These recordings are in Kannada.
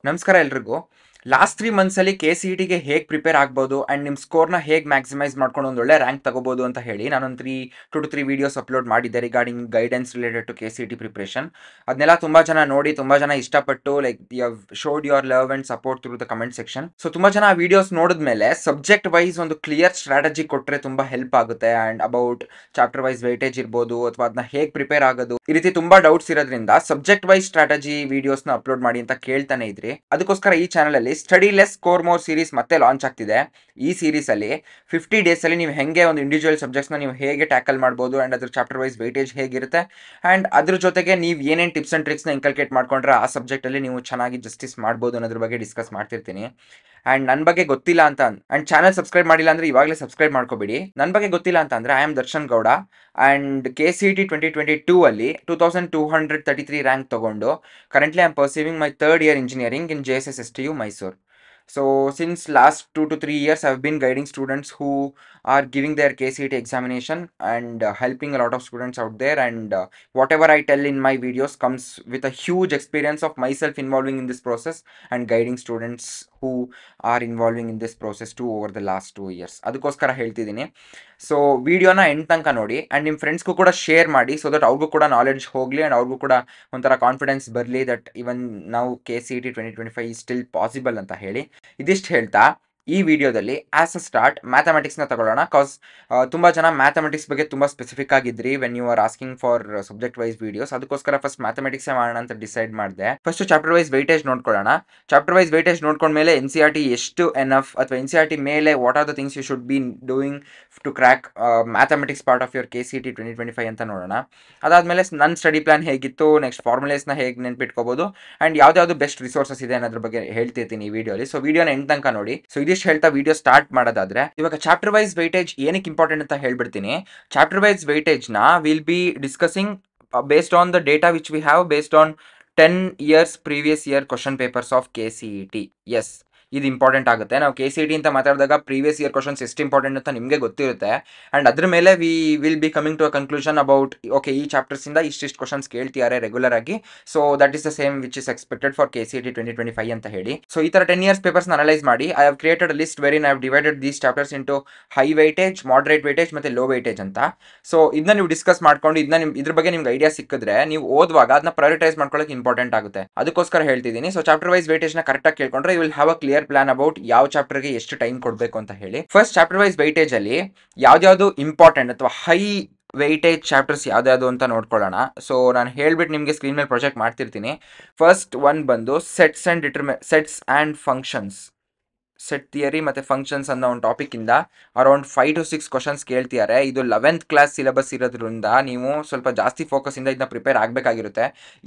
ನಮಸ್ಕಾರ ಎಲ್ರಿಗೂ. ಲಾಸ್ಟ್ 3 ಮಂತ್ಸಲ್ಲಿ ಕೆ.ಸಿ.ಇ.ಟಿಗೆ ಹೇಗೆ ಪ್ರಿಪೇರ್ ಆಗ್ಬೋದು ಆ್ಯಂಡ್ ನಿಮ್ಮ ಸ್ಕೋರ್ನ ಹೇಗೆ ಮ್ಯಾಕ್ಸಿಮೈಸ್ ಮಾಡ್ಕೊಂಡು ಒಂದು ಒಳ್ಳೆ ರ್ಯಾಂಕ್ ತಗೋಬೋದು ಅಂತ ಹೇಳಿ ನಾನೊಂದು 2 to 3 ವೀಡಿಯೋಸ್ ಅಪ್ಲೋಡ್ ಮಾಡಿದ್ದೆ regarding guidance related to KCET preparation. ಅದನ್ನೆಲ್ಲ ತುಂಬ ಜನ ನೋಡಿ, ತುಂಬ ಜನ ಇಷ್ಟಪಟ್ಟು like you have showed your love and support through the comment section. So ತುಂಬ ಜನ ಆ ವೀಡಿಯೋಸ್ ನೋಡಿದ್ಮೇಲೆ ಸಬ್ಜೆಕ್ಟ್ ವೈಸ್ ಒಂದು ಕ್ಲಿಯರ್ ಸ್ಟ್ರಾಟಜಿ ಕೊಟ್ಟರೆ ತುಂಬ ಹೆಲ್ಪ್ ಆಗುತ್ತೆ and about chapter wise weightage ಇರ್ಬೋದು ಅಥವಾ ಅದನ್ನ ಹೇಗೆ ಪ್ರಿಪೇರ್ ಆಗೋದು, ಈ ರೀತಿ ತುಂಬ ಡೌಟ್ಸ್ ಇರೋದ್ರಿಂದ ಸಬ್ಜೆಕ್ಟ್ ವೈಸ್ ಸ್ಟ್ರಾಟಜಿ ವೀಡಿಯೋಸ್ನ ಅಪ್ಲೋಡ್ ಮಾಡಿ ಅಂತ ಕೇಳ್ತಾನೆ ಇದ್ರಿ. ಅದಕ್ಕೋಸ್ಕರ ಈ ಚಾನಲಲ್ಲಿ study less score more series ಮತ್ತೆ ಲಾಂಚ್ ಆಗ್ತಿದೆ. ಈ ಸೀರೀಸ್ ಅಲ್ಲಿ 50 ಡೇಸ್ ಅಲ್ಲಿ ನೀವು ಹೆಂಗೆ ಒಂದು ಇಂಡಿವಿಜುವಲ್ ಸಬ್ಜೆಕ್ಟ್ಸ್ನ ನೀವು ಹೇಗೆ ಟ್ಯಾಕಲ್ ಮಾಡ್ಬೋದು ಅಂಡ್ ಅದ್ರ ಚಾಪ್ಟರ್ ವೈಸ್ ವೆಯ್ಟೇಜ್ ಹೇಗಿರುತ್ತೆ ಅಂಡ್ ಅದ್ರ ಜೊತೆಗೆ ನೀವು ಏನೇನು ಟಿಪ್ಸ್ ಅಂಡ್ ಟ್ರಿಕ್ಸ್ನ ಇನ್ಕಲ್ಕೇಟ್ ಮಾಡ್ಕೊಂಡ್ರೆ ಆ ಸಬ್ಜೆಕ್ಟ್ ಅಲ್ಲಿ ನೀವು ಚೆನ್ನಾಗಿ ಜಸ್ಟಿಸ್ ಮಾಡ್ಬೋದು ಅನ್ನೋದ್ರ ಬಗ್ಗೆ ಡಿಸ್ಕಸ್ ಮಾಡ್ತಿರ್ತೀನಿ. ಆ್ಯಂಡ್ ನನ್ನ ಬಗ್ಗೆ ಗೊತ್ತಿಲ್ಲ ಅಂತ ಆ್ಯಂಡ್ ಚಾನಲ್ ಸಬ್ಸ್ಕ್ರೈಬ್ ಮಾಡಿಲ್ಲ ಅಂದರೆ ಇವಾಗಲೇ ಸಬ್ಸ್ಕ್ರೈಬ್ ಮಾಡ್ಕೋಬೇಡಿ. ನನ್ನ ಬಗ್ಗೆ ಗೊತ್ತಿಲ್ಲ ಅಂತ ಅಂದರೆ I am Darshan Gowda and KCET 2022 ಅಲ್ಲಿ 2233 ರ್ಯಾಂಕ್ ತಗೊಂಡು currently I am pursuing my 3rd year engineering in JSS-STU Mysuru. So since last 2 to 3 years I've been guiding students who are giving their KCET examination and helping a lot of students out there, and whatever I tell in my videos comes with a huge experience of myself involving in this process and guiding students who are involving in this process too over the last 2 years. ಅದಕ್ಕೋಸ್ಕರ ಹೇಳ್ತಿದ್ದೀನಿ. ಸೊ ವಿಡಿಯೋನ ಎಂಡ್ ತನಕ ನೋಡಿ ಆ್ಯಂಡ್ ನಿಮ್ಮ ಫ್ರೆಂಡ್ಸ್ಗೂ ಕೂಡ ಶೇರ್ ಮಾಡಿ, ಸೊ ದಟ್ ಅವ್ರಿಗೂ ಕೂಡ ನಾಲೆಡ್ಜ್ ಹೋಗಲಿ ಆ್ಯಂಡ್ ಅವ್ರಿಗೂ ಕೂಡ ಒಂಥರ ಕಾನ್ಫಿಡೆನ್ಸ್ ಬರಲಿ ದಟ್ ಇವನ್ ನಾವು KCET 2025 ಸ್ಟಿಲ್ ಪಾಸಿಬಲ್ ಅಂತ ಹೇಳಿ. ಇದಿಷ್ಟು ಹೇಳ್ತಾ ಈ ವಿಡಿಯೋದಲ್ಲಿ ಆಸ್ ಅ ಸ್ಟಾರ್ಟ್ ಮ್ಯಾಥಮೆಟಿಕ್ಸ್ನ ತಗೊಳ್ಳೋಣ. ಕಾಸ್ ತುಂಬ ಜನ ಮ್ಯಾಥಮೆಟಿಕ್ಸ್ ಬಗ್ಗೆ ತುಂಬ ಸ್ಪೆಸಿಫಿಕ್ ಆಗಿದ್ರಿ when you are asking for subject wise videos. ಅದಕ್ಕೋಸ್ಕರ ಫಸ್ಟ್ ಮ್ಯಾಥಮೆಟಿಕ್ಸೇ ಮಾಡೋಣ ಅಂತ ಡಿಸೈಡ್ ಮಾಡಿದೆ. ಫಸ್ಟ್ ಚಾಪ್ಟರ್ ವೈಸ್ ವೆಯ್ಟೇಜ್ ನೋಡ್ಕೊಳ್ಳೋಣ. ಚಾಪ್ಟರ್ ವೈಸ್ ವೆಯ್ಟೇಜ್ ನೋಡ್ಕೊಂಡ್ಮೇಲೆ NCERT ಎಷ್ಟು ಎನಫ್ ಅಥವಾ NCERT ಮೇಲೆ what are the things you should be doing to crack mathematics part of your KCET 2025 ಅಂತ ನೋಡೋಣ. ಅದಾದಮೇಲೆ ನನ್ನ ಸ್ಟಡಿ ಪ್ಲಾನ್ ಹೇಗಿತ್ತು, ನೆಕ್ಸ್ಟ್ ಫಾರ್ಮುಲೇಸ್ನ ಹೇಗೆ ನೆನ್ಪಿಟ್ಕೋಬೋದು ಆ್ಯಂಡ್ ಯಾವ್ದಾವುದು ಬೆಸ್ಟ್ ರಿಸೋರ್ಸಸ್ ಇದೆ ಅನ್ನೋದ್ರ ಬಗ್ಗೆ ಹೇಳ್ತಿರ್ತೀನಿ ಈ ವಿಡಿಯೋಲಿ. ಸೊ ವಿಡಿಯೋನ ಎಂಡ್ ತನಕ ನೋಡಿ. ಸೊ ಇದಿಷ್ಟು ಹೇಳ್ತಾ ವಿಡಿಯೋ ಸ್ಟಾರ್ಟ್ ಮಾಡೋದಾದ್ರೆ ಇವಾಗ ಚಾಪ್ಟರ್ ವೈಸ್ ವೆಯ್ಟೇಜ್ ಏನಕ್ಕೆ ಇಂಪಾರ್ಟೆಂಟ್ ಅಂತ ಹೇಳ್ಬಿಡ್ತೀನಿ. ಚಾಪ್ಟರ್ ವೈಸ್ ವೆಯ್ಟೇಜ್ನ will be discussing based on the data which we have based on 10 years previous year question papers of KCET. Yes, ಇದು ಇಂಪಾರ್ಟೆಂಟ್ ಆಗುತ್ತೆ. ನಾವು KCET ಅಂತ ಮಾತಾಡಿದಾಗ ಪ್ರೀವಿಯಸ್ ಇಯರ್ ಕ್ವಶನ್ಸ್ ಎಷ್ಟು ಇಂಪಾರ್ಟೆಂಟ್ ಅಂತ ನಿಮಗೆ ಗೊತ್ತಿರುತ್ತೆ ಆ್ಯಂಡ್ ಅದ್ರ ಮೇಲೆ we will be coming to a conclusion about okay ಈ ಚಾಪ್ಟರ್ಸಿಂದ ಇಷ್ಟಿಷ್ಟು ಕ್ವಶನ್ಸ್ ಕೇಳ್ತಿದ್ದಾರೆ ರೆಗ್ಯುಲರ್ ಆಗಿ, so that is the same which is expected for KCET 2025 ಅಂತ ಹೇಳಿ. ಸೊ ಈ ಥರ 10 years ಪೇಪರ್ಸ್ನ ಅನಲೈಸ್ ಮಾಡಿ I have created a list wherein I have divided these chapters into high weightage, moderate weightage ಮತ್ತು ಲೋ ವೈಟೇಜ್ ಅಂತ. ಸೊ ಇದನ್ನ ನೀವು ಡಿಸ್ಕಸ್ ಮಾಡ್ಕೊಂಡು ಇದ್ರ ಬಗ್ಗೆ ನಿಮ್ಗೆ ಐಡಿಯಾ ಸಿಕ್ಕಿದ್ರೆ ನೀವು ಓದುವಾಗ ಅದನ್ನ ಪ್ರಯೋರಿಟೈಸ್ ಮಾಡ್ಕೊಳ್ಳೋಕೆ ಇಂಪಾರ್ಟೆಂಟ್ ಆಗುತ್ತೆ. ಅದಕ್ಕೋಸ್ಕರ ಹೇಳ್ತಿದ್ದೀನಿ. ಸೊ ಚಾಪ್ಟರ್ ವೈಸ್ ವೆಯ್ಟೇಜ್ನ ಕರೆಕ್ಟಾಗಿ ಕೇಳ್ಕೊಂಡ್ರೆ you will have a clear plan about ಯಾವ ಚಾಪ್ಟರ್ಗೆ ಎಷ್ಟು ಟೈಮ್ ಕೊಡಬೇಕು ಅಂತ ಹೇಳಿ. ಫಸ್ಟ್ ಚಾಪ್ಟರ್ ವೈಸ್ ವೆಯ್ಟೇಜ್ ಅಲ್ಲಿ ಯಾವ್ದಾವ್ದು ಇಂಪಾರ್ಟೆಂಟ್ ಅಥವಾ ಹೈ ವೆಯ್ಟೇಜ್ ಚಾಪ್ಟರ್ಸ್ ಯಾವ್ದಾವುದು ಅಂತ ನೋಡ್ಕೊಳ್ಳೋಣ. ಸೊ ನಾನು ಹೇಳ್ಬಿಟ್ಟು ನಿಮಗೆ ಸ್ಕ್ರೀನ್ ಮೇಲೆ ಪ್ರೊಜೆಕ್ಟ್ ಮಾಡ್ತಿರ್ತೀನಿ. ಫಸ್ಟ್ ಒನ್ ಬಂದು sets and functions, set theory ಮತ್ತು ಫಂಕ್ಷನ್ಸ್ ಅನ್ನೋ ಒಂದು ಟಾಪಿಕ್ಕಿಂದ ಅರೌಂಡ್ 5 to 6 ಕ್ವಶನ್ಸ್ ಕೇಳ್ತಿದ್ದಾರೆ. ಇದು 11th ಕ್ಲಾಸ್ ಸಿಲೆಬಸ್ ಇರೋದ್ರಿಂದ ನೀವು ಸ್ವಲ್ಪ ಜಾಸ್ತಿ ಫೋಕಸಿಂದ ಇದನ್ನ ಪ್ರಿಪೇರ್ ಆಗಬೇಕಾಗಿರುತ್ತೆ.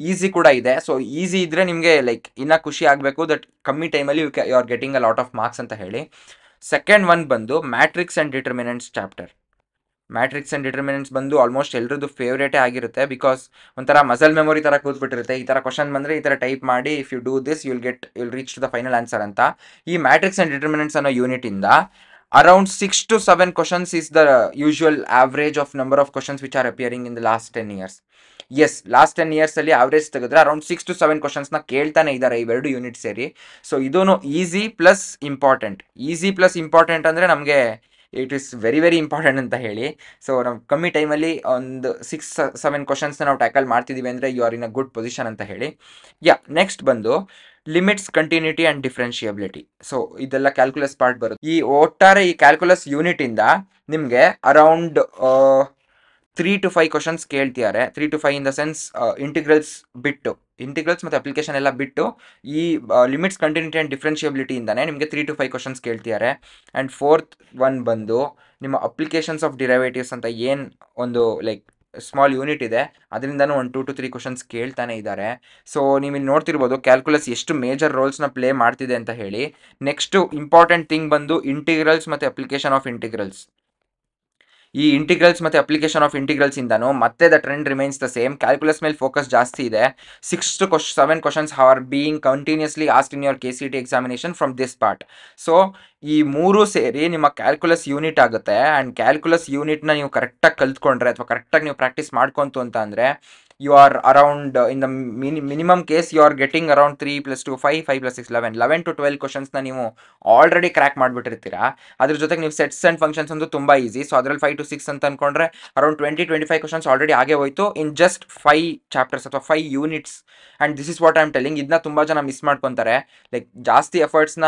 ಈಸಿ ಕೂಡ ಇದೆ. ಸೊ ಈಸಿ ಇದ್ದರೆ ನಿಮಗೆ ಲೈಕ್ ಇನ್ನೂ ಖುಷಿ ಆಗಬೇಕು ದಟ್ ಕಮ್ಮಿ ಟೈಮಲ್ಲಿ you are getting a lot of marks ಅಂತ ಹೇಳಿ. ಸೆಕೆಂಡ್ ಒನ್ ಬಂದು matrix and determinants chapter. Matrix and determinants ಬಂದು ಆಲ್ಮೋಸ್ಟ್ ಎಲ್ಲರದ್ದು ಫೇವ್ರೇಟೇ ಆಗಿರುತ್ತೆ ಬಿಕಾಸ್ ಒಂಥರ ಮಸಲ್ ಮೆಮೊರಿ ಥರ ಕೂತ್ಬಿಟ್ಟಿರುತ್ತೆ. ಈ ಥರ ಕ್ವಶನ್ ಬಂದರೆ ಈ ಥರ ಟೈಪ್ ಮಾಡಿ if you do this you'll reach to the final answer ಅಂತ. ಈ ಮ್ಯಾಟ್ರಿಕ್ಸ್ ಆ್ಯಂಡ್ ಡಿಟರ್ಮಿನೆಂಟ್ಸ್ ಅನ್ನೋ ಯೂನಿಟಿಂದ around 6 to 7 questions is the usual average of number of questions which are appearing in the last 10 years. Yes, last 10 yearsಲ್ಲಿ ಆವ್ರೇಜ್ ತೆಗೆದ್ರೆ ಅರೌಂಡ್ 6 to 7 ಕ್ವಶನ್ಸ್ನ ಕೇಳ್ತಾನೆ ಇದ್ದಾರೆ ಇವೆರಡು ಯೂನಿಟ್ ಸೇರಿ. ಸೊ ಇದೂ ಈಸಿ ಪ್ಲಸ್ ಇಂಪಾರ್ಟೆಂಟ್ ಅಂದರೆ ನಮಗೆ it is very very important ಅಂತ ಹೇಳಿ. ಸೊ ನಾವು ಕಮ್ಮಿ ಟೈಮಲ್ಲಿ ಒಂದು 6-7 ಕ್ವಶನ್ಸ್ನ ನಾವು ಟ್ಯಾಕಲ್ ಮಾಡ್ತಿದ್ದೀವಿ ಅಂದರೆ you are in a good position ಅಂತ ಹೇಳಿ. ನೆಕ್ಸ್ಟ್ ಬಂದು limits, continuity and differentiability. So ಇದೆಲ್ಲ ಕ್ಯಾಲ್ಕುಲಸ್ ಪಾರ್ಟ್ ಬರುತ್ತೆ. ಈ ಒಟ್ಟಾರೆ ಈ ಕ್ಯಾಲ್ಕುಲಸ್ ಯೂನಿಟಿಂದ ನಿಮಗೆ ಅರೌಂಡ್ 3 to 5 ಕ್ವಶನ್ಸ್ ಕೇಳ್ತಿದ್ದಾರೆ. 3 to 5 in the sense integrals ಮತ್ತು ಅಪ್ಲಿಕೇಶನ್ ಎಲ್ಲ ಬಿಟ್ಟು ಈ ಲಿಮಿಟ್ಸ್, ಕಂಟಿನ್ಯೂಟಿ ಆ್ಯಂಡ್ ಡಿಫ್ರೆನ್ಷಿಯಬಿಲಿಟಿಯಿಂದನೇ ನಿಮಗೆ 3 to 5 ಕ್ವಶನ್ಸ್ ಕೇಳ್ತಿದ್ದಾರೆ. ಆ್ಯಂಡ್ ಫೋರ್ತ್ ಒನ್ ಬಂದು ನಿಮ್ಮ ಅಪ್ಲಿಕೇಶನ್ಸ್ ಆಫ್ ಡಿರೈವೇಟಿವ್ಸ್ ಅಂತ ಏನು ಒಂದು ಲೈಕ್ ಸ್ಮಾಲ್ ಯೂನಿಟ್ ಇದೆ ಅದರಿಂದನೂ ಒಂದು 2 to 3 ಕ್ವಶನ್ಸ್ ಕೇಳ್ತಾನೆ ಇದ್ದಾರೆ. ಸೊ ನೀವು ಇಲ್ಲಿ ನೋಡ್ತಿರ್ಬೋದು ಕ್ಯಾಲ್ಕುಲಸ್ ಎಷ್ಟು ಮೇಜರ್ ರೋಲ್ಸ್ನ ಪ್ಲೇ ಮಾಡ್ತಿದೆ ಅಂತ ಹೇಳಿ. ನೆಕ್ಸ್ಟು ಇಂಪಾರ್ಟೆಂಟ್ ಥಿಂಗ್ ಬಂದು ಇಂಟಿಗ್ರಲ್ಸ್ ಮತ್ತು ಅಪ್ಲಿಕೇಶನ್ ಆಫ್ ಇಂಟಿಗ್ರಲ್ಸ್. ಈ ಇಂಟಿಗ್ರಲ್ಸ್ ಮತ್ತು ಅಪ್ಲಿಕೇಶನ್ ಆಫ್ ಇಂಟಿಗ್ರಲ್ಸ್ ಇಂದನೂ ಮತ್ತೆ the trend remains the same. Calculus ಮೇಲೆ ಫೋಕಸ್ ಜಾಸ್ತಿ ಇದೆ. 6 to 7 questions are being continuously asked in your KCET examination from this part. So ಈ ಮೂರು ಸೇರಿ ನಿಮ್ಮ ಕ್ಯಾಲ್ಕುಲಸ್ ಯೂನಿಟ್ ಆಗುತ್ತೆ. ಆ್ಯಂಡ್ ಕ್ಯಾಲ್ಕುಲಸ್ ಯೂನಿಟ್ನ ನೀವು ಕರೆಕ್ಟಾಗಿ ಕಲ್ತ್ಕೊಂಡ್ರೆ ಅಥವಾ ಕರೆಕ್ಟಾಗಿ ನೀವು ಪ್ರಾಕ್ಟೀಸ್ ಮಾಡ್ಕೊಂತು ಅಂತ ಅಂದರೆ you are around in the minimum case you are getting around 3 plus 2 5 5 plus 6 11 to 12 ಕ್ವಶನ್ಸ್ನ ನೀವು ಆಲ್ರೆಡಿ ಕ್ರ್ಯಾಕ್ ಮಾಡಿಬಿಟ್ಟಿರ್ತೀರಾ. ಅದ್ರ ಜೊತೆಗೆ ನೀವು ಸೆಟ್ಸ್ ಆ್ಯಂಡ್ ಫಂಕ್ಷನ್ಸ್ ಅಂತೂ ತುಂಬ ಈಸಿ. ಸೊ ಅದರಲ್ಲಿ 5 to 6 ಅಂತ ಅನ್ಕೊಂಡ್ರೆ ಅರೌಂಡ್ 20-25 ಕ್ವಶನ್ಸ್ ಆಲ್ರೆಡಿ ಆಗೇ ಹೋಯ್ತು ಇನ್ ಜಸ್ಟ್ 5 ಚಾಪ್ಟರ್ಸ್ ಅಥವಾ 5 units. And this is what I am telling. ಇದನ್ನ ತುಂಬ ಜನ ಮಿಸ್ ಮಾಡ್ಕೊತಾರೆ. ಲೈಕ್ ಜಾಸ್ತಿ ಎಫರ್ಟ್ಸ್ನ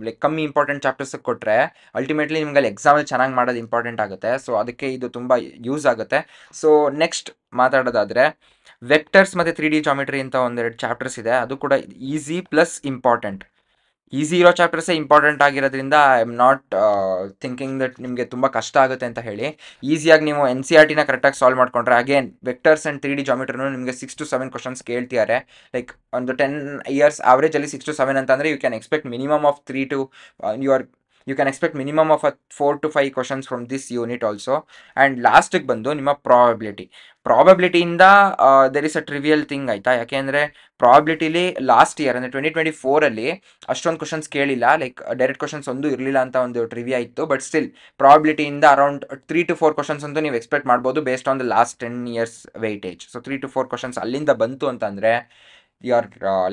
ಲೈಕ್ ಕಮ್ಮಿ ಇಂಪಾರ್ಟೆಂಟ್ ಚಾಪ್ಟರ್ಸ್ ಕೊಟ್ಟರೆ ಅಲ್ಟಿಮೇಟ್ಲಿ ನಿಮ್ಗೆ ಅಲ್ಲಿ ಎಕ್ಸಾಮಲ್ಲಿ ಚೆನ್ನಾಗಿ ಮಾಡೋದು ಇಂಪಾರ್ಟೆಂಟ್ ಆಗುತ್ತೆ. ಸೊ ಅದಕ್ಕೆ ಇದು ತುಂಬ ಯೂಸ್ ಆಗುತ್ತೆ. ಸೊ ನೆಕ್ಸ್ಟ್ ಮಾತಾಡೋದಾದರೆ ವೆಕ್ಟರ್ಸ್ ಮತ್ತು 3D ಜಾಮೆಟ್ರಿ ಅಂತ ಒಂದೆರಡು ಚಾಪ್ಟರ್ಸ್ ಇದೆ. ಅದು ಕೂಡ ಈಸಿ ಪ್ಲಸ್ ಇಂಪಾರ್ಟೆಂಟ್. ಈಸಿ ಇರೋ ಚಾಪ್ಟರ್ಸೇ ಇಂಪಾರ್ಟೆಂಟ್ ಆಗಿರೋದ್ರಿಂದ I am not thinking that ನಿಮಗೆ ತುಂಬ ಕಷ್ಟ ಆಗುತ್ತೆ ಅಂತ ಹೇಳಿ. ಈಸಿಯಾಗಿ ನೀವು NCERTನ ಕರೆಕ್ಟಾಗಿ ಸಾಲ್ವ್ ಮಾಡ್ಕೊಂಡ್ರೆ ಅಗೇನ್ ವೆಕ್ಟರ್ಸ್ ಆ್ಯಂಡ್ 3D ಜಾಮೆಟ್ರಿನೂ ನಿಮಗೆ 6 to 7 ಕ್ವಶನ್ಸ್ ಕೇಳ್ತಿದ್ದಾರೆ. ಲೈಕ್ ಒಂದು 10 years ಆವ್ರೇಜಲ್ಲಿ 6 to 7 ಅಂತಂದರೆ you can expect minimum of 3 to you can expect minimum of 4 to 5 questions from this unit also. And ಲಾಸ್ಟಿಗೆ ಬಂದು ನಿಮ್ಮ ಪ್ರಾಬಬಿಲಿಟಿಯಿಂದ there is a trivial thing ಆಯಿತಾ. ಯಾಕೆಂದರೆ ಪ್ರಾಬಬಿಲಿಟಿಲಿ ಲಾಸ್ಟ್ ಇಯರ್ ಅಂದರೆ 2024ಅಲ್ಲಿ ಅಷ್ಟೊಂದು ಕ್ವಶನ್ಸ್ ಕೇಳಿಲ್ಲ. ಲೈಕ್ ಡೈರೆಕ್ಟ್ ಕ್ವಶನ್ಸ್ ಒಂದು ಇರಲಿಲ್ಲ ಅಂತ ಒಂದು ಟ್ರಿವಿಯಾ ಇತ್ತು. ಬಟ್ ಸ್ಟಿಲ್ ಪ್ರಾಬಬಿಲಿಟಿಯಿಂದ ಅರೌಂಡ್ 3 to 4 ಕ್ವಶನ್ಸ್ ಅಂತೂ ನೀವು ಎಕ್ಸ್ಪೆಕ್ಟ್ ಮಾಡ್ಬೋದು based on the last 10 years weightage. So 3 to 4 questions ಅಲ್ಲಿಂದ ಬಂತು ಅಂತಂದರೆ your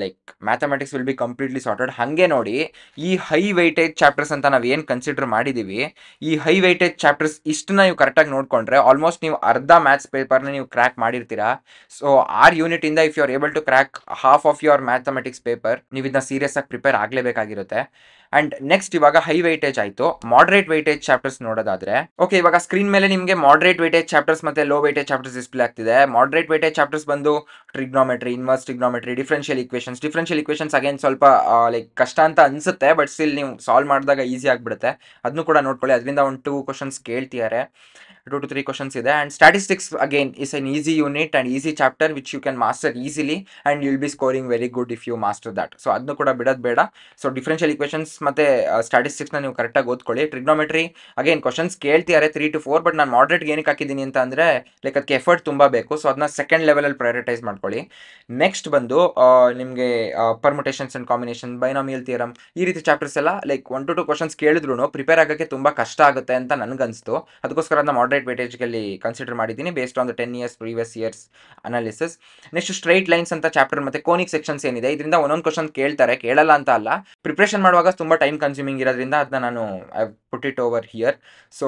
like mathematics will be completely sorted. ಹಾಗೆ ನೋಡಿ ಈ ಹೈ ವೈಟೇಜ್ ಚಾಪ್ಟರ್ಸ್ ಅಂತ ನಾವು ಏನು ಕನ್ಸಿಡರ್ ಮಾಡಿದ್ದೀವಿ, ಈ ಹೈ ವೈಟೇಜ್ ಚಾಪ್ಟರ್ಸ್ ಇಷ್ಟನ್ನ ನೀವು ಕರೆಕ್ಟಾಗಿ ನೋಡ್ಕೊಂಡ್ರೆ ಆಲ್ಮೋಸ್ಟ್ ನೀವು ಅರ್ಧ ಮ್ಯಾಥ್ಸ್ ಪೇಪರ್ನ ನೀವು ಕ್ರ್ಯಾಕ್ ಮಾಡಿರ್ತೀರಾ. ಸೊ ಯೂನಿಟಿಂದ if you are able to crack half of your mathematics paper, ನೀವು ಇದನ್ನ ಸೀರಿಯಸ್ ಆಗಿ ಪ್ರಿಪೇರ್ ಆಗಲೇಬೇಕಾಗಿರುತ್ತೆ. ಆ್ಯಂಡ್ ನೆಕ್ಸ್ಟ್ ಇವಾಗ ಹೈ ವೈಟೇಜ್ ಆಯಿತು. ಮಾಡ್ರೇಟ್ ವೈಟೇಜ್ ಚಾಪ್ಟರ್ಸ್ ನೋಡೋದಾದ್ರೆ ಓಕೆ, ಇವಾಗ ಸ್ಕ್ರೀನ್ ಮೇಲೆ ನಿಮಗೆ ಮಾಡ್ರೇಟ್ ವೈಟೇಜ್ ಚಾಪ್ಟರ್ಸ್ ಮತ್ತು ಲೋ ವೈಟೇಜ್ ಚಾಪ್ಟರ್ಸ್ ಡಿಸ್ಪ್ಲೇ ಆಗ್ತಿದೆ. ಮಾಡ್ರೇಟ್ ವೈಟೇಜ್ ಚಾಪ್ಟರ್ಸ್ ಬಂದು trigonometry, inverse trigonometry, differential equations again ಸ್ವಲ್ಪ ಲೈಕ್ ಕಷ್ಟ ಅಂತ ಅನ್ಸುತ್ತೆ. ಬಟ್ ಸ್ಟಿಲ್ ನೀವು ಸಾಲ್ವ್ ಮಾಡಿದಾಗ ಈಸಿ ಆಗಿಬಿಡುತ್ತೆ. ಅದನ್ನು ಕೂಡ ನೋಡ್ಕೊಳ್ಳಿ. ಅದರಿಂದ ಒಂದು 2 ಕ್ವಶನ್ಸ್ ಕೇಳ್ತಿದ್ದಾರೆ, 2 to 3 ಕ್ವಶನ್ಸ್ ಇದೆ. And statistics again is an easy unit and easy chapter which you can master easily and you will be scoring very good if you master that. So ಅದನ್ನು ಕೂಡ ಬಿಡೋದು ಬೇಡ. ಸೊ ಡಿಫ್ರೆನ್ಷಿಯಲ್ ಇಕ್ವೇಷನ್ಸ್ ಮತ್ತು ಸ್ಟ್ಯಾಟಿಸ್ಟಿಕ್ಸ್ನ ನೀವು ಕರೆಕ್ಟಾಗಿ ಓದ್ಕೊಳ್ಳಿ. ಟ್ರಿಗ್ನೋಮೆಟ್ರಿ ಅಗೇನ್ ಕ್ವಶನ್ಸ್ ಕೇಳ್ತಿದ್ದಾರೆ 3 to 4. ಬಟ್ ನಾನು ಮಾಡ್ರೇಟ್ಗೆ ಏನಕ್ಕೆ ಹಾಕಿದ್ದೀನಿ ಅಂತ ಅಂದರೆ ಲೈಕ್ ಅದಕ್ಕೆ ಎಫರ್ಟ್ ತುಂಬ ಬೇಕು. ಸೊ ಅದನ್ನ ಸೆಕೆಂಡ್ ಲೆವೆಲಲ್ಲಿ ಪ್ರಯಾರಿಟೈಸ್ ಮಾಡ್ಕೊಳ್ಳಿ. ನೆಕ್ಸ್ಟ್ ಬಂದು ನಿಮಗೆ permutations and combination, binomial theorem, ಈ ರೀತಿ ಚಾಪ್ಟರ್ಸ್ ಎಲ್ಲ ಲೈಕ್ 1 to 2 ಕ್ವಶನ್ಸ್ ಕೇಳಿದ್ರು ಪ್ರಿಪೇರ್ ಆಗೋಕ್ಕೆ ತುಂಬ ಕಷ್ಟ ಆಗುತ್ತೆ ಅಂತ ನನಗನ್ನಿಸ್ತು. ಅದಕ್ಕೋಸ್ಕರ ಅದನ್ನ ಮಾಡ್ರೇಟ್ ವೇಟೇಜ್ಗೆ ಕನ್ಸಿಡರ್ ಮಾಡಿದ್ದೀನಿ based on the 10 years previous years analysis. Next straight lines ಅಂತ ಚಾಪ್ಟರ್ ಮತ್ತು ಕೋನಿಕ್ ಸೆಕ್ಷನ್ಸ್ ಏನಿದೆ, ಇದರಿಂದ ಒಂದೊಂದು ಕ್ವಶನ್ ಕೇಳ್ತಾರೆ, ಕೇಳಲ್ಲ ಅಂತ ಅಲ್ಲ. ಪ್ರಿಪ್ರೇಷನ್ ಮಾಡುವಾಗ ತುಂಬ ಟೈಮ್ ಕನ್ಸ್ಯೂಮಿಂಗ್ ಇರೋದ್ರಿಂದ ಅದನ್ನ ನಾನು I put it over here. So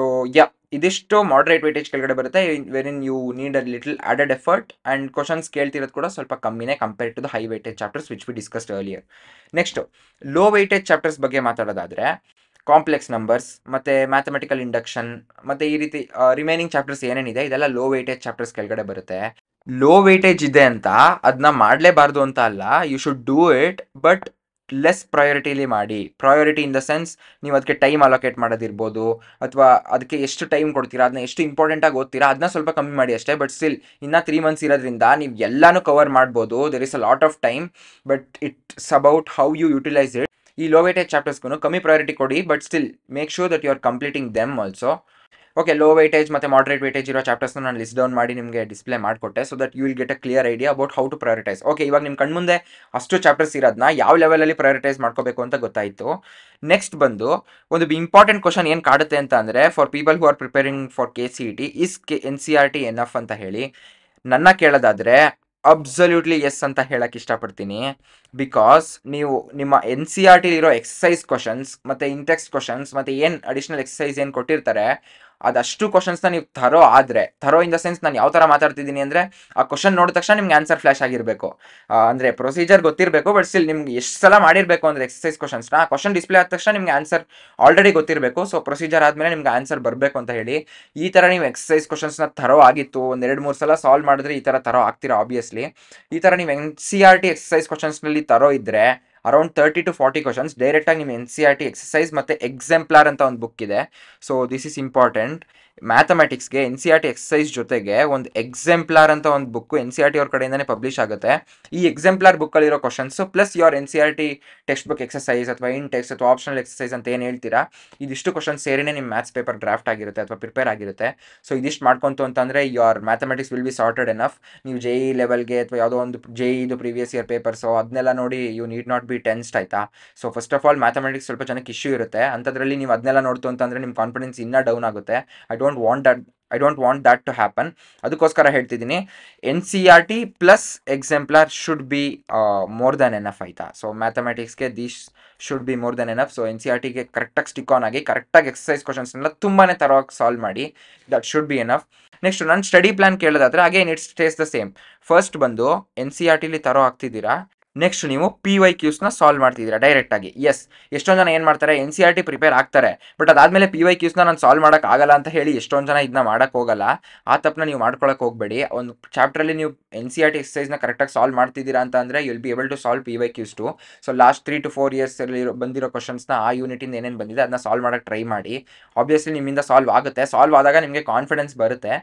ಇದಿಷ್ಟು ಮಾಡ್ರೇಟ್ ವೇಟೇಜ್ ಕೆಳಗಡೆ ಬರುತ್ತೆ, wherein you need a little added effort and questions ಕೇಳ್ತಿರೋದು ಕೂಡ ಸ್ವಲ್ಪ ಕಮ್ಮಿನೇ compare to the high weightage chapters which we discussed earlier. Next low weightage chapters ಬಗ್ಗೆ ಮಾತಾಡೋದಾದರೆ ಕಾಂಪ್ಲೆಕ್ಸ್ ನಂಬರ್ಸ್ ಮತ್ತು ಮ್ಯಾಥಮೆಟಿಕಲ್ ಇಂಡಕ್ಷನ್ ಮತ್ತು ಈ ರೀತಿ ರಿಮೈನಿಂಗ್ ಚಾಪ್ಟರ್ಸ್ ಏನೇನಿದೆ ಇದೆಲ್ಲ ಲೋ ವೇಟೇಜ್ ಚಾಪ್ಟರ್ಸ್ ಕೆಳಗಡೆ ಬರುತ್ತೆ. ಲೋ ವೇಟೇಜ್ ಇದೆ ಅಂತ ಅದನ್ನ ಮಾಡಲೇಬಾರ್ದು ಅಂತ ಅಲ್ಲ, you should do it, but less ಪ್ರಯಾರಿಟಿಲಿ ಮಾಡಿ. ಪ್ರಯಾರಿಟಿ ಇನ್ ದ ಸೆನ್ಸ್ ನೀವು ಅದಕ್ಕೆ ಟೈಮ್ ಅಲೋಕೇಟ್ ಮಾಡೋದಿರ್ಬೋದು, ಅಥವಾ ಅದಕ್ಕೆ ಎಷ್ಟು ಟೈಮ್ ಕೊಡ್ತೀರಾ, ಅದನ್ನ ಎಷ್ಟು ಇಂಪಾರ್ಟೆಂಟಾಗಿ ಓದ್ತೀರಾ ಅದನ್ನ ಸ್ವಲ್ಪ ಕಮ್ಮಿ ಮಾಡಿ ಅಷ್ಟೇ. ಬಟ್ ಸ್ಟಿಲ್ ಇನ್ನೂ 3 months ಇರೋದ್ರಿಂದ ನೀವು ಎಲ್ಲನೂ ಕವರ್ ಮಾಡ್ಬೋದು. There is a lot of time, but it's about how you utilise it. ಈ ಲೋ ವೇಟೇಜ್ ಚಾಪ್ಟರ್ಸ್ಗೂ ಕಮ್ಮಿ ಪ್ರಯಾರಿಟಿ ಕೊಡಿ, but still make sure that you are completing them also. Okay, low weightage ಮತ್ತು ಮಾಡ್ರೇಟ್ ವೇಟೇಜ್ ಇರೋ ಚಾಪ್ಟರ್ಸ್ನ ನಾನು ಲಿಸ್ಟ್ ಡೌನ್ ಮಾಡಿ ನಿಮಗೆ ಡಿಸ್ಪ್ಲೇ ಮಾಡಿಕೊಟ್ಟೆ. So that you will get a clear idea about how to prioritise. Okay, ಇವಾಗ ನಿಮ್ಮ ಕಣ್ಮುಂದೆ ಅಷ್ಟು ಚಾಪ್ಟರ್ಸ್ ಇರೋದನ್ನ ಯಾವ ಲೆವೆಲಲ್ಲಿ ಪ್ರಯಾರಿಟೈಸ್ ಮಾಡ್ಕೋಬೇಕು ಅಂತ ಗೊತ್ತಾಯಿತು. ನೆಕ್ಸ್ಟ್ ಬಂದು ಒಂದು ಇಂಪಾರ್ಟೆಂಟ್ ಕ್ವಶನ್ ಏನು ಕಾಡುತ್ತೆ ಅಂತ ಅಂದರೆ, for people who are preparing for KCET, is NCERT enough ಅಂತ ಹೇಳಿ ನನ್ನ ಕೇಳೋದಾದರೆ ಅಬ್ಸಲ್ಯೂಟ್ಲಿ ಎಸ್ ಅಂತ ಹೇಳಕ್ಕೆ ಇಷ್ಟಪಡ್ತೀನಿ. ಬಿಕಾಸ್ ನೀವು ನಿಮ್ಮ NCERT ಇರೋ ಎಕ್ಸಸೈಸ್ ಕ್ವಶನ್ಸ್ ಮತ್ತು ಇಂಟೆಕ್ಸ್ಟ್ ಕ್ವಶನ್ಸ್ ಮತ್ತು ಏನು ಅಡಿಷ್ನಲ್ ಎಕ್ಸಸೈಸ್ ಏನು ಕೊಟ್ಟಿರ್ತಾರೆ ಅದಷ್ಟು ಕ್ವಶನ್ಸ್ನ ನೀವು ಥರೋ ಇನ್ ದ ಸೆನ್ಸ್ ನಾನು ಯಾವ ಥರ ಮಾತಾಡ್ತಿದ್ದೀನಿ ಅಂದರೆ ಆ ಕ್ವಶನ್ ನೋಡಿದ ತಕ್ಷಣ ನಿಮ್ಗೆ ಆನ್ಸರ್ ಫ್ಲ್ಯಾಶ್ ಆಗಿರಬೇಕು. ಅಂದರೆ ಪ್ರೊಸೀಜರ್ ಗೊತ್ತಿರಬೇಕು, ಬಟ್ ಸ್ಟಿಲ್ ನಿಮ್ಗೆ ಎಷ್ಟು ಸಲ ಮಾಡಿರಬೇಕು ಅಂದರೆ ಎಕ್ಸಸೈಸ್ ಕ್ವಶನ್ಸ್ನ ಆ ಕ್ವಶನ್ ಡಿಸ್ಪ್ಲೇ ಆದ ತಕ್ಷಣ ನಿಮ್ಗೆ ಆನ್ಸರ್ ಆಲ್ರೆಡಿ ಗೊತ್ತಿರಬೇಕು. ಸೊ ಪ್ರೊಸೀಜರ್ ಆದಮೇಲೆ ನಿಮ್ಗೆ ಆನ್ಸರ್ ಬರಬೇಕು ಅಂತ ಹೇಳಿ ಈ ಥರ ನೀವು ಎಕ್ಸಸೈಸ್ ಕ್ವಶನ್ಸ್ನ ಥರೋ ಆಗಿತ್ತು 1-2-3 ಸಲ ಸಾಲ್ವ್ ಮಾಡಿದ್ರೆ ಈ ಥರ ಥರೋ ಆಗ್ತೀರಾ ಆಬ್ವಿಯಸ್ಲಿ. ಈ ಥರ ನೀವು NCERT ಎಕ್ಸಸೈಸ್ ಕ್ವಶನ್ಸ್ನಲ್ಲಿ ಥರೋ ಇದ್ದರೆ ಅರೌಂಡ್ 30 to 40 ಕ್ವಶನ್ಸ್ ಡೈರೆಕ್ಟಾಗಿ ನಿಮ್ಮ NCERT ಎಕ್ಸಸೈಸ್ ಮತ್ತು ಎಕ್ಸಾಂಪ್ಲಾರ್ ಅಂತ ಒಂದು ಬುಕ್ ಇದೆ. So this is important. ಮ್ಯಾಥಮೆಟಿಕ್ಸ್ಗೆ NCERT ಎಕ್ಸಸೈಸ್ ಜೊತೆಗೆ ಒಂದು ಎಕ್ಸಾಂಪ್ಲಾರ್ ಅಂತ ಒಂದು ಬುಕ್ಕು NCERT ಅವ್ರ ಕಡೆಯಿಂದನೇ ಪಬ್ಲಿಷ್ ಆಗುತ್ತೆ. ಈ ಎಕ್ಸಾಂಪ್ಲಾರ್ ಬುಕ್ಕಲ್ಲಿರೋ questions plus your NCERT text book exercise ಅಥವಾ ಟೆಕ್ಸ್ಟ್ ಅಥವಾ ಆಪ್ಷನಲ್ ಎಕ್ಸಸೈಸ್ ಅಂತ ಏನು ಹೇಳ್ತೀರಾ, ಇದಿಷ್ಟು ಕ್ವಶನ್ಸ್ ಸೇರಿನೇ ನಿಮ್ಮ ಮ್ಯಾಥ್ಸ್ ಪೇಪರ್ ಡ್ರಾಫ್ಟ್ ಆಗಿರುತ್ತೆ ಅಥವಾ ಪ್ರಿಪೇರ್ ಆಗಿರುತ್ತೆ. ಸೊ ಇದಿಷ್ಟು ಮಾಡ್ಕೊಂತು ಅಂತಂದರೆ your mathematics will be sorted enough. ನೀವು JEE ಲೆವೆಲ್ಗೆ ಅಥವಾ ಯಾವುದೋ ಒಂದು JEE ಪ್ರೀವಿಯಸ್ ಇಯರ್ ಪೇಪರ್ಸು ಅದನ್ನೆಲ್ಲ ನೋಡಿ you need not be tensed ಆಯಿತಾ. So first of all mathematics ಸ್ವಲ್ಪ ಜನಕ್ಕೆ ಇಶ್ಯೂ ಇರುತ್ತೆ, ಅಂಥದ್ರಲ್ಲಿ ನೀವು ಅದನ್ನೆಲ್ಲ ನೋಡ್ತು ಅಂತಂದರೆ ನಿಮ್ಮ ಕಾನ್ಫಿಡೆನ್ಸ್ ಇನ್ನೂ ಡೌನ್ ಆಗುತ್ತೆ. I don't want that I don't want that to happen. ಅದಕ್ಕೋಸ್ಕರ ಹೇಳ್ತಿದ್ದೀನಿ, NCERT plus exemplar should be more than enough ಆಯ್ತಾ. ಸೊ ಮ್ಯಾಥಮೆಟಿಕ್ಸ್ಗೆ this should be more than enough. So NCERTಗೆ ಕರೆಕ್ಟಾಗಿ ಸ್ಟಿಕ್ ಆನ್ ಆಗಿ, ಕರೆಕ್ಟಾಗಿ ಎಕ್ಸಸೈಸ್ ಕ್ವಶನ್ಸ್ನೆಲ್ಲ ತುಂಬಾ ತರವಾಗಿ ಸಾಲ್ವ್ ಮಾಡಿ, that should be enough. Next ನನ್ನ ಸ್ಟಡಿ ಪ್ಲಾನ್ ಕೇಳೋದಾದ್ರೆ again it stays the same. First ಬಂದು NCERTಲಿ ತರೋ ಆಗ್ತಿದ್ದೀರಾ, ನೆಕ್ಸ್ಟ್ ನೀವು PYQsನ ಸಾಲ್ವ್ ಮಾಡ್ತಿದ್ದೀರಾ ಡೈರೆಕ್ಟಾಗಿ. ಎಸ್, ಎಷ್ಟೊಂದು ಜನ ಏನು ಮಾಡ್ತಾರೆ, NCERT ಪ್ರಿಪೇರ್ ಆಗ್ತಾರೆ, ಬಟ್ ಅದಾದಮೇಲೆ PYQsನ ನಾನು ಸಾಲ್ವ್ ಮಾಡೋಕೆ ಆಗಲ್ಲ ಅಂತ ಹೇಳಿ ಎಷ್ಟೊಂದು ಜನ ಇದನ್ನ ಮಾಡೋಕ್ಕೆ ಹೋಗಲ್ಲ. ಆ ತಪ್ಪನ್ನ ನೀವು ಮಾಡ್ಕೊಳಕ್ಕೆ ಹೋಗಬೇಡಿ. ಒಂದು ಚಾಪ್ಟ್ರಲ್ಲಿ ನೀವು NCERT ಎಕ್ಸಸೈಸ್ನ ಕರೆಕ್ಟಾಗಿ ಸಾಲ್ವ್ ಮಾಡ್ತಿದ್ದೀರಾ ಅಂತ ಅಂದರೆ you will be able to solve PYQs too. So last 3 to 4 ಇಯರ್ಸಲ್ಲಿ ಬಂದಿರೋ ಕ್ವಶನ್ಸ್ನ ಆ ಯೂನಿಟಿಂದ ಏನೇನು ಬಂದಿದೆ ಅದನ್ನ ಸಾಲ್ವ್ ಮಾಡೋಕ್ಕೆ ಟ್ರೈ ಮಾಡಿ. ಆಬ್ವಿಯಸ್ಲಿ ನಿಮ್ಮಿಂದ ಸಾಲ್ವ್ ಆಗುತ್ತೆ. ಸಾಲ್ವ್ ಆದಾಗ ನಿಮಗೆ ಕಾನ್ಫಿಡೆನ್ಸ್ ಬರುತ್ತೆ.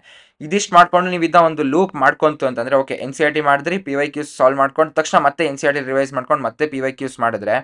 ಇದಿಷ್ಟು ಮಾಡ್ಕೊಂಡು ನೀವು ಇದನ್ನ ಒಂದು ಲೂಪ್ ಮಾಡ್ಕೊಂತು ಅಂತಂದರೆ, ಓಕೆ NCERT ಮಾಡಿದ್ರಿ, PYQs ಸಾಲ್ವ್ ಮಾಡ್ಕೊಂಡು ತಕ್ಷಣ ಮತ್ತೆ NCERT ರಿವೈಸ್ ಮಾಡ್ಕೊಂಡು ಮತ್ತೆ PYQs ಮಾಡಿದ್ರೆ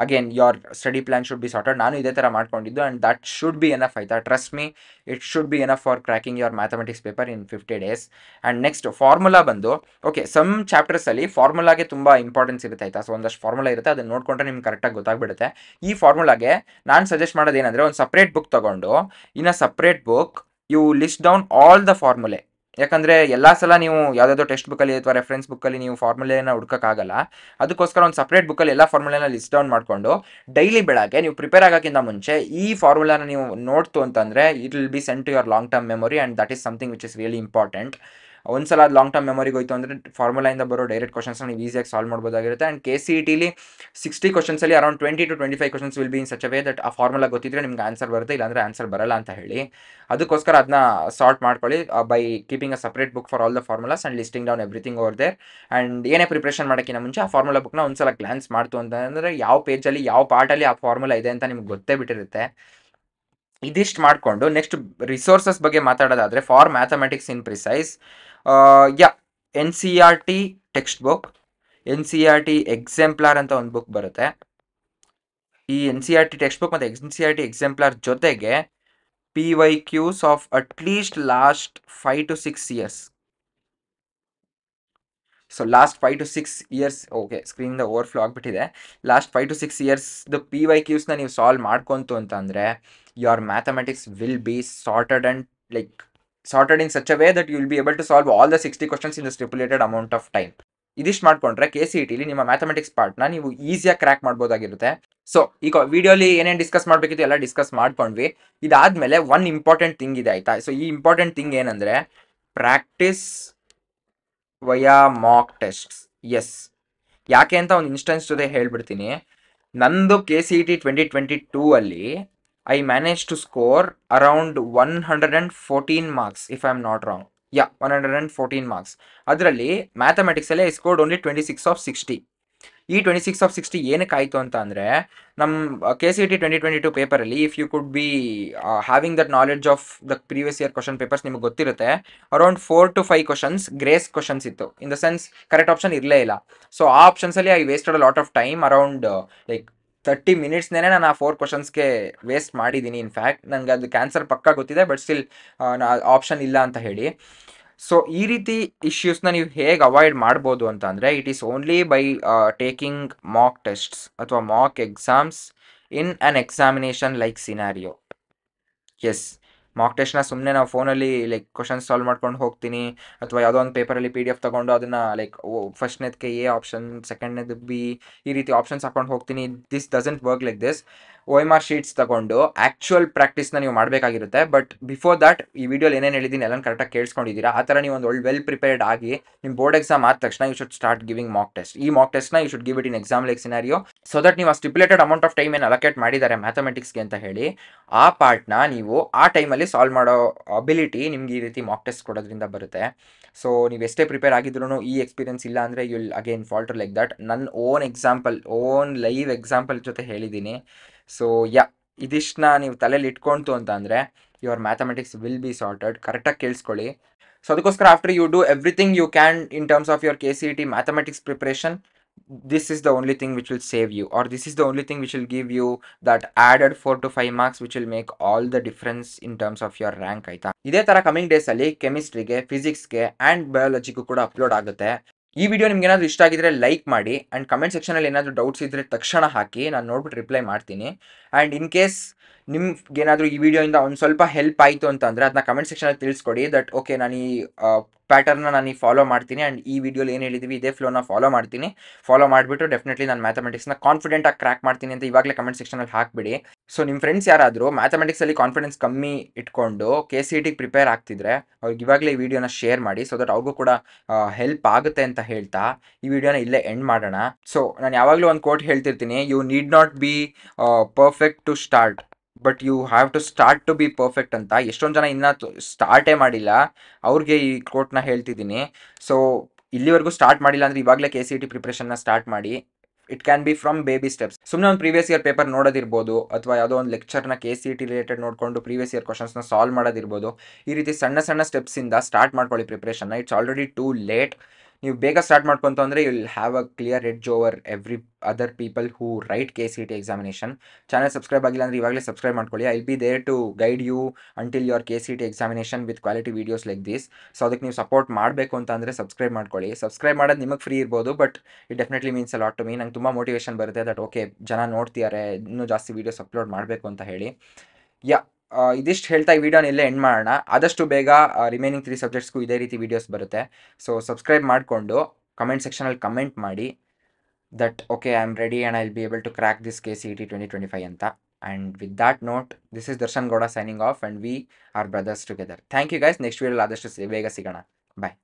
again your study plan should be sorted. ನಾನು ಇದೇ ಥರ ಮಾಡ್ಕೊಂಡಿದ್ದು and that should be enough ಆಯ್ತಾ. Trust me, it should be enough for cracking your mathematics paper in 50 days. And next formula ಬಂದು, ಓಕೆ ಸಮ್ ಚಾಪ್ಟರ್ಸಲ್ಲಿ ಫಾರ್ಮುಲಾಗೆ ತುಂಬ ಇಂಪಾರ್ಟೆನ್ಸ್ ಇರುತ್ತೆ ಆಯ್ತಾ. ಸೊ ಒಂದಷ್ಟು ಫಾರ್ಮುಲಾ ಇರುತ್ತೆ, ಅದನ್ನು ನೋಡ್ಕೊಂಡ್ರೆ ನಿಮ್ಗೆ ಕರೆಕ್ಟಾಗಿ ಗೊತ್ತಾಗ್ಬಿಡುತ್ತೆ. ಈ ಫಾರ್ಮುಲಾಗೆ ನಾನು ಸಜೆಸ್ಟ್ ಮಾಡೋದು ಏನಂದರೆ, ಒಂದು ಸಪ್ರೇಟ್ ಬುಕ್ ತೊಗೊಂಡು in a separate book you list down all the formulae. ಯಾಕಂದರೆ ಎಲ್ಲ ಸಲ ನೀವು ಯಾವುದಾದ್ರು ಟೆಕ್ಸ್ಟ್ ಬುಕ್ಕಲ್ಲಿ ಅಥವಾ ರೆಫರೆನ್ಸ್ ಬುಕ್ಕಲ್ಲಿ ನೀವು ಫಾರ್ಮುಲೆನ ಹುಡ್ಕೋಕ್ಕಾಗಲ್ಲ. ಅದಕ್ಕೋಸ್ಕರ ಒಂದು ಸಪ್ರೇಟ್ ಬುಕ್ಕಲ್ಲಿ ಎಲ್ಲ ಫಾರ್ಮುಲೆನ ಲಿಸ್ಟ್ ಡೌನ್ ಮಾಡಿಕೊಂಡು ಡೈಲಿ ಬೆಳಗ್ಗೆ ನೀವು ಪ್ರಿಪೇರ್ ಆಗೋಕ್ಕಿಂತ ಮುಂಚೆ ಈ ಫಾರ್ಮುಲಾನ ನೀವು ನೋಡ್ತು ಅಂತಂದರೆ it will be sent to your long term memory and that is something which is really important. ಒಂದ್ಸಲ ಅದು ಲಾಂಗ್ ಟರ್ಮ್ ಮೆಮೊರಿಗೆ ಹೋಯ್ತು ಅಂದರೆ ಫಾರ್ಮುಲಾಯಿಂದ ಬರೋ ಡೈರೆಕ್ಟ್ ಕ್ವಶನ್ಸ್ನ ನೀವು ಈಸಿಯಾಗಿ ಸಾಲ್ವ್ ಮಾಡ್ಬೋದಾಗಿರುತ್ತೆ. ಆ್ಯಂಡ್ KCETಲಿ 60 ಕ್ವಶನ್ಸಲ್ಲಿ around 20 to 25 questions will be in such a way that ಆ ಫಾರ್ಮುಲಾ ಗೊತ್ತಿದ್ರೆ ನಿಮ್ಗೆ ಆನ್ಸರ್ ಬರುತ್ತೆ, ಇಲ್ಲಾಂದರೆ ಆನ್ಸರ್ ಬರಲ್ಲ ಅಂತ ಹೇಳಿ. ಅದಕ್ಕೋಸ್ಕರ ಅದನ್ನ ಸಾರ್ಟ್ ಮಾಡ್ಕೊಳ್ಳಿ by keeping a separate book for all the formulas and listing down everything over there. And ಏನೇ ಪ್ರಿಪ್ರೇಷನ್ ಮಾಡೋಕ್ಕಿಂತ ಮುಂಚೆ ಆ ಫಾರ್ಮುಲಾ ಬುಕ್ನ ಒಂದ್ಸಲ ಗ್ಲಾನ್ಸ್ ಮಾಡ್ತು ಅಂತಂದರೆ ಯಾವ ಪೇಜಲ್ಲಿ ಯಾವ ಪಾರ್ಟಲ್ಲಿ ಆ ಫಾರ್ಮುಲಾ ಇದೆ ಅಂತ ನಿಮ್ಗೆ ಗೊತ್ತೇ ಬಿಟ್ಟಿರುತ್ತೆ. ಇದಿಷ್ಟು ಮಾಡಿಕೊಂಡು ನೆಕ್ಸ್ಟ್ ರಿಸೋರ್ಸಸ್ ಬಗ್ಗೆ ಮಾತಾಡೋದಾದರೆ, for mathematics in precise, NCERT text book, NCERT exemplar ಅಂತ ಒಂದು ಬುಕ್ ಬರುತ್ತೆ. ಈ NCERT ಟೆಕ್ಸ್ಟ್ ಬುಕ್ ಮತ್ತು NCERT ಎಕ್ಸಾಂಪ್ಲಾರ್ ಜೊತೆಗೆ PYQs of at least last 5 to 6 years. So last 5 to 6 years, okay ಸ್ಕ್ರೀನಿಂದ ಓವರ್ಫ್ಲೋ ಆಗಿಬಿಟ್ಟಿದೆ. ಲಾಸ್ಟ್ 5 to 6 yearsದು PYQsನ ನೀವು ಸಾಲ್ವ್ ಮಾಡ್ಕೊಂತು ಅಂತಂದರೆ your mathematics will be sorted and sorted in such a way that you will be able to solve all the 60 questions in the stipulated amount of time. ಇದಿಷ್ಟು ಮಾಡ್ಕೊಂಡ್ರೆ KCETಲಿ ನಿಮ್ಮ ಮ್ಯಾಥಮೆಟಿಕ್ಸ್ ಪಾರ್ಟ್ನ ನೀವು ಈಸಿಯಾಗಿ ಕ್ರ್ಯಾಕ್ ಮಾಡ್ಬೋದಾಗಿರುತ್ತೆ. ಸೊ ಈಗ ವಿಡಿಯೋಲಿ ಏನೇನು ಡಿಸ್ಕಸ್ ಮಾಡಬೇಕಿತ್ತು ಎಲ್ಲ ಡಿಸ್ಕಸ್ ಮಾಡ್ಕೊಂಡ್ವಿ. ಇದಾದಮೇಲೆ ಒನ್ ಇಂಪಾರ್ಟೆಂಟ್ ಥಿಂಗ್ ಇದೆ ಆಯಿತಾ. ಸೊ ಈ ಇಂಪಾರ್ಟೆಂಟ್ ಥಿಂಗ್ ಏನಂದರೆ, practice via mock tests. Yes, ಯಾಕೆ ಅಂತ ಒಂದು ಇನ್ಸ್ಟೆನ್ಸ್ ಜೊತೆ ಹೇಳ್ಬಿಡ್ತೀನಿ. ನಂದು KCET 2022 ಅಲ್ಲಿ I manage to score around 114 marks if I am not wrong. 114 marks. ಅದರಲ್ಲಿ ಮ್ಯಾಥಮೆಟಿಕ್ಸಲ್ಲಿ ಐ ಸ್ಕೋರ್ಡ್ ಓನ್ಲಿ 26 of 60. ಈ 26 of 60 ಏನಕ್ಕೆ ಆಯಿತು ಅಂತ ಅಂದರೆ, ನಮ್ಮ KCET 2022 ಪೇಪರಲ್ಲಿ if you could be having that knowledge of the previous year question papers ನಿಮಗೆ ಗೊತ್ತಿರುತ್ತೆ, around 4 to 5 questions grace questions ಇತ್ತು. In the sense correct option ಇರಲೇ ಇಲ್ಲ. ಸೊ ಆ ಆಪ್ಷನ್ಸಲ್ಲಿ I wasted a lot of time, around like 30 minutesನೇ ನಾನು ಆ 4 ಕ್ವಶನ್ಸ್ಗೆ ವೇಸ್ಟ್ ಮಾಡಿದ್ದೀನಿ. ಇನ್ಫ್ಯಾಕ್ಟ್ ನನಗೆ ಅದಕ್ಕೆ ಆನ್ಸರ್ ಪಕ್ಕ ಗೊತ್ತಿದೆ, ಬಟ್ ಸ್ಟಿಲ್ ಆಪ್ಷನ್ ಇಲ್ಲ ಅಂತ ಹೇಳಿ. ಸೊ ಈ ರೀತಿ ಇಶ್ಯೂಸ್ನ ನೀವು ಹೇಗೆ ಅವಾಯ್ಡ್ ಮಾಡ್ಬೋದು ಅಂತ ಅಂದರೆ, it is only by taking mock tests ಅಥವಾ mock exams in an examination like scenario. Yes, mock ಟೆಸ್ಟ್ನ ಸುಮ್ಮನೆ ನಾವು ಫೋನಲ್ಲಿ ಲೈಕ್ ಕ್ವಶನ್ಸ್ ಸಾಲ್ವ್ ಮಾಡ್ಕೊಂಡು ಹೋಗ್ತೀನಿ, ಅಥವಾ ಯಾವುದೋ ಒಂದು ಪೇಪರಲ್ಲಿ PDF ತೊಗೊಂಡು ಅದನ್ನು ಲೈಕ್ ಫಸ್ಟ್ನೇದಕ್ಕೆ A ಆಪ್ಷನ್, ಸೆಕೆಂಡ್ನೇದು B, ಈ ರೀತಿ ಆಪ್ಷನ್ಸ್ ಹಾಕೊಂಡು ಹೋಗ್ತೀನಿ. This doesn't work like this. OMR sheets ತಗೊಂಡು ಆ್ಯಕ್ಚುಯಲ್ ಪ್ರಾಕ್ಟೀಸ್ನ ನೀವು ಮಾಡಬೇಕಾಗಿರುತ್ತೆ. ಬಟ್ ಬಿಫೋರ್ ದ್ಯಾಟ್ ಈ ವಿಡಿಯೋಲಿ ಏನೇನು ಹೇಳಿದ್ದೀನಿ ಎಲ್ಲ ಕರೆಕ್ಟಾಗಿ ಕೇಳಿಸ್ಕೊಂಡಿದ್ದೀರಾ. ಆ ಥರ ನೀವು ಒಂದು ವೆಲ್ ಪ್ರಿಪೇರ್ಡ್ ಆಗಿ ನಿಮ್ಮ ಬೋರ್ಡ್ ಎಕ್ಸಾಮ್ ಆದ ತಕ್ಷಣ you should start giving mock test. ಈ ಮಾಕ್ ಟೆಸ್ಟ್ನ you should give it in exam like scenario, so that ನೀವು ಆ ಸ್ಟಿಪ್ಯುಲೇಟೆಡ್ ಅಮೌಂಟ್ ಆಫ್ ಟೈಮ್ ಏನು ಅಲೋಕೇಟ್ ಮಾಡಿದ್ದಾರೆ ಮ್ಯಾಥಮೆಟಿಕ್ಸ್ಗೆ ಅಂತ ಹೇಳಿ, ಆ ಪಾರ್ಟ್ನ ನೀವು ಆ ಟೈಮಲ್ಲಿ ಸಾಲ್ವ್ ಮಾಡೋ ಅಬಿಲಿಟಿ ನಿಮ್ಗೆ ಈ ರೀತಿ ಮಾಕ್ ಟೆಸ್ಟ್ ಕೊಡೋದ್ರಿಂದ ಬರುತ್ತೆ. ಸೊ ನೀವು ಎಷ್ಟೇ ಪ್ರಿಪೇರ್ ಆಗಿದ್ರೂ ಈ ಎಕ್ಸ್ಪೀರಿಯನ್ಸ್ ಇಲ್ಲ ಅಂದರೆ you will again falter like that. ನನ್ನ ಓನ್ ಲೈವ್ ಎಕ್ಸಾಂಪಲ್ ಜೊತೆ ಹೇಳಿದ್ದೀನಿ. ಸೊ ಇದಿಷ್ಟನ್ನ ನೀವು ತಲೆಯಲ್ಲಿ ಇಟ್ಕೊಂತು ಅಂತ ಅಂದರೆ your mathematics will be sorted. ಕರೆಕ್ಟಾಗಿ ಕೇಳಿಸ್ಕೊಳ್ಳಿ. ಸೊ ಅದಕ್ಕೋಸ್ಕರ after you do everything you can in terms of your KCET mathematics preparation, this is the only thing which will save you, or this is the only thing which will give you that added 4 to 5 marks which will make all the difference in terms of your rank ಆಯ್ತಾ. ಇದೇ ಥರ ಕಮಿಂಗ್ ಡೇಸಲ್ಲಿ ಕೆಮಿಸ್ಟ್ರಿಗೆ, ಫಿಸಿಕ್ಸ್ಗೆ ಆ್ಯಂಡ್ ಬಯಾಲಜಿಗೂ ಕೂಡ ಅಪ್ಲೋಡ್ ಆಗುತ್ತೆ. ಈ ವಿಡಿಯೋ ನಿಮ್ಗೆ ಏನಾದರೂ ಇಷ್ಟ ಆಗಿದ್ರೆ ಲೈಕ್ ಮಾಡಿ ಆ್ಯಂಡ್ ಕಮೆಂಟ್ ಸೆಕ್ಷನಲ್ಲಿ ಏನಾದರೂ ಡೌಟ್ಸ್ ಇದ್ದರೆ ತಕ್ಷಣ ಹಾಕಿ, ನಾನು ನೋಡ್ಬಿಟ್ಟು ರಿಪ್ಲೈ ಮಾಡ್ತೀನಿ. ಆ್ಯಂಡ್ ಇನ್ ಕೇಸ್ ನಿಮ್ಗೇನಾದರೂ ಈ ವಿಡಿಯೋಯಿಂದ ಒಂದು ಸ್ವಲ್ಪ ಹೆಲ್ಪ್ ಆಯಿತು ಅಂತಂದರೆ ಅದನ್ನ ಕಮೆಂಟ್ ಸೆಕ್ಷನಲ್ಲಿ ತಿಳಿಸ್ಕೊಡಿ. ದಟ್ ಓಕೆ, ನಾನು ಈ ಪ್ಯಾಟರ್ನ ನಾನು ಫಾಲೋ ಮಾಡ್ತೀನಿ ಆ್ಯಂಡ್ ಈ ವಿಡಿಯೋಲಿ ಏನು ಹೇಳಿದ್ದೀವಿ ಇದೇ ಫ್ಲೋನ ಫಾಲೋ ಮಾಡ್ತೀನಿ. ಫಾಲೋ ಮಾಡಿಬಿಟ್ಟು ಡೆಫಿನೆಟ್ಲಿ ನಾನು ಮ್ಯಾಥಮೆಟಿಕ್ಸ್ನ ಕಾನ್ಫಿಡೆಂಟಾಗಿ ಕ್ರ್ಯಾಕ್ ಮಾಡ್ತೀನಿ ಅಂತ ಇವಾಗಲೇ ಕಮೆಂಟ್ ಸೆಕ್ಷನಲ್ಲಿ ಹಾಕಿಬಿಡಿ. ಸೊ ನಿಮ್ಮ ಫ್ರೆಂಡ್ಸ್ ಯಾರಾದರೂ ಮ್ಯಾಥಮೆಟಿಕ್ಸಲ್ಲಿ ಕಾನ್ಫಿಡೆನ್ಸ್ ಕಮ್ಮಿ ಇಟ್ಕೊಂಡು KCET ಪ್ರಿಪೇರ್ ಆಗ್ತಿದ್ರೆ ಅವ್ರಿಗೆ ಇವಾಗಲೇ ಈ ವಿಡಿಯೋನ ಶೇರ್ ಮಾಡಿ, ಸೊ ದಟ್ ಅವ್ರಿಗೂ ಕೂಡ ಹೆಲ್ಪ್ ಆಗುತ್ತೆ ಅಂತ ಹೇಳ್ತಾ ಈ ವಿಡಿಯೋನ ಇಲ್ಲೇ ಎಂಡ್ ಮಾಡೋಣ. ಸೊ ನಾನು ಯಾವಾಗಲೂ ಒಂದು ಕೋಟ್ ಹೇಳ್ತಿರ್ತೀನಿ, you need not be perfect to start, but you have to start to be perfect ಅಂತ. ಎಷ್ಟೊಂದು ಜನ ಇನ್ನೂ ಸ್ಟಾರ್ಟೇ ಮಾಡಿಲ್ಲ, ಅವ್ರಿಗೆ ಈ ಕೋಟ್ನ ಹೇಳ್ತಿದ್ದೀನಿ. ಸೊ ಇಲ್ಲಿವರೆಗೂ ಸ್ಟಾರ್ಟ್ ಮಾಡಿಲ್ಲ ಅಂದರೆ ಇವಾಗಲೇ KCET ಪ್ರಿಪ್ರೇಷನ್ನ ಸ್ಟಾರ್ಟ್ ಮಾಡಿ. It can be from baby steps. ಸುಮ್ಮನೆ ಒಂದು ಪ್ರೀವಿಯಸ್ ಇಯರ್ ಪೇಪರ್ ನೋಡೋದಿರ್ಬೋದು, ಅಥವಾ ಯಾವುದೋ ಒಂದು ಲೆಕ್ಚರ್ನ KCET ರಿಲೇಟೆಡ್ ನೋಡಿಕೊಂಡು ಪ್ರೀವಿಯಸ್ ಇಯರ್ ಕ್ವಶನ್ಸ್ನ ಸಾಲ್ವ್ ಮಾಡೋದಿರ್ಬೋದು. ಈ ರೀತಿ ಸಣ್ಣ ಸಣ್ಣ ಸ್ಟೆಪ್ಸಿಂದ ಸ್ಟಾರ್ಟ್ ಮಾಡ್ಕೊಳ್ಳಿ ಪ್ರಿಪ್ರೇಷನ್ನ. It's already too late. ನೀವು ಬೇಗ ಸ್ಟಾರ್ಟ್ ಮಾಡ್ಕೊಂತ ಅಂದರೆ you will have a clear edge over every other people who write KCET examination. Channel subscribe ಆಗಿಲ್ಲ ಅಂದರೆ ಇವಾಗಲೇ ಸಬ್ಸ್ಕ್ರೈಬ್ ಮಾಡ್ಕೊಳ್ಳಿ. I will be there to guide you until your KCET examination with quality videos like this. So ಅದಕ್ಕೆ ನೀವು ಸಪೋರ್ಟ್ ಮಾಡಬೇಕು ಅಂತ ಅಂದರೆ ಸಬ್ಸ್ಕ್ರೈಬ್ ಮಾಡ್ಕೊಳ್ಳಿ. ಸಬ್ಸ್ಕ್ರೈಬ್ ಮಾಡೋದು ನಿಮಗೆ ಫ್ರೀ ಇರ್ಬೋದು, but it definitely means a lot to me. ನಂಗೆ ತುಂಬ ಮೋಟಿವೇಶನ್ ಬರುತ್ತೆ ದಟ್ ಓಕೆ, ಜನ ನೋಡ್ತಿದ್ದಾರೆ, ಇನ್ನೂ ಜಾಸ್ತಿ ವೀಡಿಯೋಸ್ ಅಪ್ಲೋಡ್ ಮಾಡಬೇಕು ಅಂತ ಹೇಳಿ. ಇದಿಷ್ಟು ಹೇಳ್ತಾ ಈ ವಿಡಿಯೋನ ಇಲ್ಲೇ ಎಂಡ್ ಮಾಡೋಣ. ಆದಷ್ಟು ಬೇಗ ರಿಮೈನಿಂಗ್ 3 ಸಬ್ಜೆಕ್ಟ್ಸ್ಗೂ ಇದೇ ರೀತಿ ವೀಡಿಯೋಸ್ ಬರುತ್ತೆ. ಸೊ ಸಬ್ಸ್ಕ್ರೈಬ್ ಮಾಡಿಕೊಂಡು ಕಮೆಂಟ್ ಸೆಕ್ಷನಲ್ಲಿ ಕಮೆಂಟ್ ಮಾಡಿ that okay, I am ready and I will be able to crack this KCET 2025 ಅಂತ. And with that note, this is Darshan Gowda signing off and we are brothers together. Thank you guys. Next ವೀಡಿಯೋಲಿ ಆದಷ್ಟು ಬೇಗ ಸಿಗೋಣ. ಬಾಯ್.